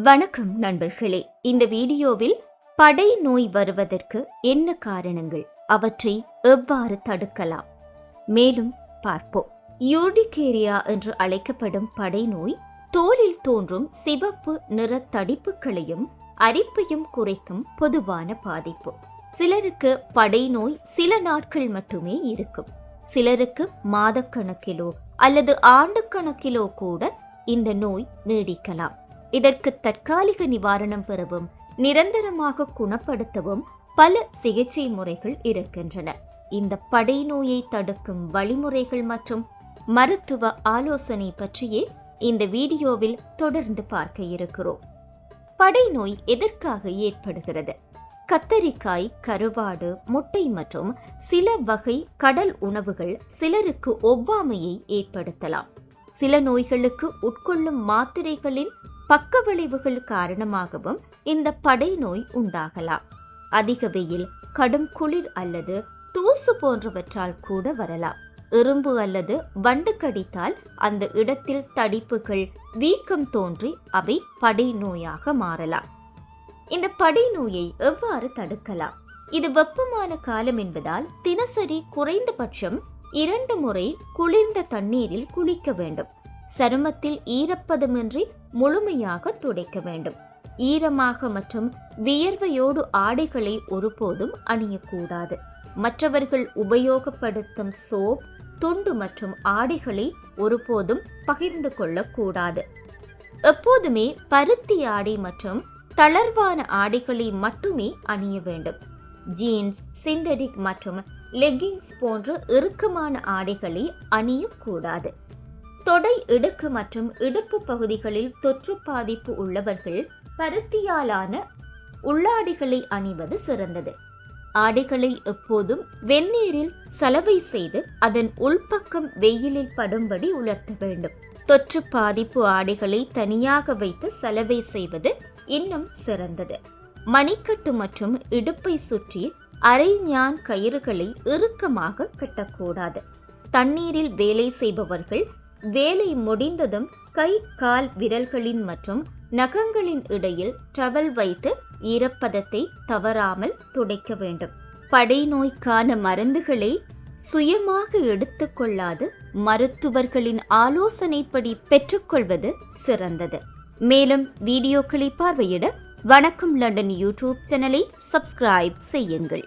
வணக்கம் நண்பர்களே. இந்த வீடியோவில் படை நோய் வருவதற்கு என்ன காரணங்கள், அவற்றை எவ்வாறு தடுக்கலாம் மேலும் பார்ப்போம். யூர்டிகேரியா என்று அழைக்கப்படும் படை நோய் தோலில் தோன்றும் சிவப்பு நிற தடிப்புகளையும் அரிப்பையும் குறைக்கும் பொதுவான பாதிப்பு. சிலருக்கு படை நோய் சில நாட்கள் மட்டுமே இருக்கும். சிலருக்கு மாதக்கணக்கிலோ அல்லது ஆண்டு கணக்கிலோ கூட இந்த நோய் நீடிக்கலாம். இதற்கு தற்காலிக நிவாரணம் பெறவும் நிரந்தரமாக குணப்படுத்தவும் பல சிகிச்சை முறைகள் இருக்கின்றன. இந்த படை நோயை தடுக்கும் வழிமுறைகள் மற்றும் மருத்துவ ஆலோசனை பற்றியே இந்த வீடியோவில் தொடர்ந்து பார்க்க இருக்கிறோம். படை நோய் எதற்காக ஏற்படுகிறது? கத்தரிக்காய், கருவாடு, முட்டை மற்றும் சில வகை கடல் உணவுகள் சிலருக்கு ஒவ்வாமையை ஏற்படுத்தலாம். சில நோய்களுக்கு உட்கொள்ளும் மாத்திரைகளின் பக்க விளைவுகள் காரணமாகவும் இந்த படை நோய் உண்டாகலாம். அதிக வெயில், கடும் குளிர் அல்லது தூசு போன்றவற்றால் கூட வரலாம். எறும்பு அல்லது வண்டு கடித்தால் அந்த இடத்தில் தடிப்புகள், வீக்கம் தோன்றி அவை படை நோயாக மாறலாம். இந்த படை நோயை எவ்வாறு தடுக்கலாம்? இது வெப்பமான காலம் என்பதால் தினசரி குறைந்தபட்சம் 2 முறை குளிர்ந்த தண்ணீரில் குளிக்க வேண்டும். சருமத்தில் ஈரப்பதமின்றி முழுமையாக துடைக்க வேண்டும். ஈரமாக மற்றும் வியர்வையோடு ஆடைகளை ஒருபோதும் அணியக்கூடாது. மற்றவர்கள் உபயோகப்படுத்தும் சோப், துண்டு மற்றும் ஆடைகளை ஒருபோதும் பகிர்ந்து கொள்ளக்கூடாது. எப்போதுமே பருத்தி ஆடை மற்றும் தளர்வான ஆடைகளை மட்டுமே அணிய வேண்டும். ஜீன்ஸ், சிந்தடிக் மற்றும் லெகிங்ஸ் போன்ற இறுக்கமான ஆடைகளை அணியக்கூடாது. தொடை, இடுக்கு மற்றும் இடுப்பு பகுதிகளில் தொற்று பாதிப்பு உள்ளவர்கள் பருத்தியாலான உள்ளாடைகளை அணிவது சிறந்தது. ஆடைகளை எப்போதும் வெந்நீரில் சலவை செய்து அதன் உள்பக்கம் வெயிலில் படும்படி உலர்த்த வேண்டும். தொற்று பாதிப்பு ஆடைகளை தனியாக வைத்து சலவை செய்வது இன்னும் சிறந்தது. மணிக்கட்டு மற்றும் இடுப்பை சுற்றி அரை ஞான் கயிறுகளை இறுக்கமாக கட்டக்கூடாது. தண்ணீரில் வேலை செய்பவர்கள் வேலை முடிந்ததும் கை, கால் விரல்களின் மற்றும் நகங்களின் இடையில் டவல் வைத்து ஈரப்பதத்தை தவறாமல் துடைக்க வேண்டும். படை நோய்க்கான மருந்துகளை சுயமாக எடுத்துக்கொள்ளாது மருத்துவர்களின் ஆலோசனைப்படி பெற்றுக்கொள்வது சிறந்தது. மேலும் வீடியோக்களை பார்வையிட வணக்கம் லண்டன் யூடியூப் சேனலை சப்ஸ்கிரைப் செய்யுங்கள்.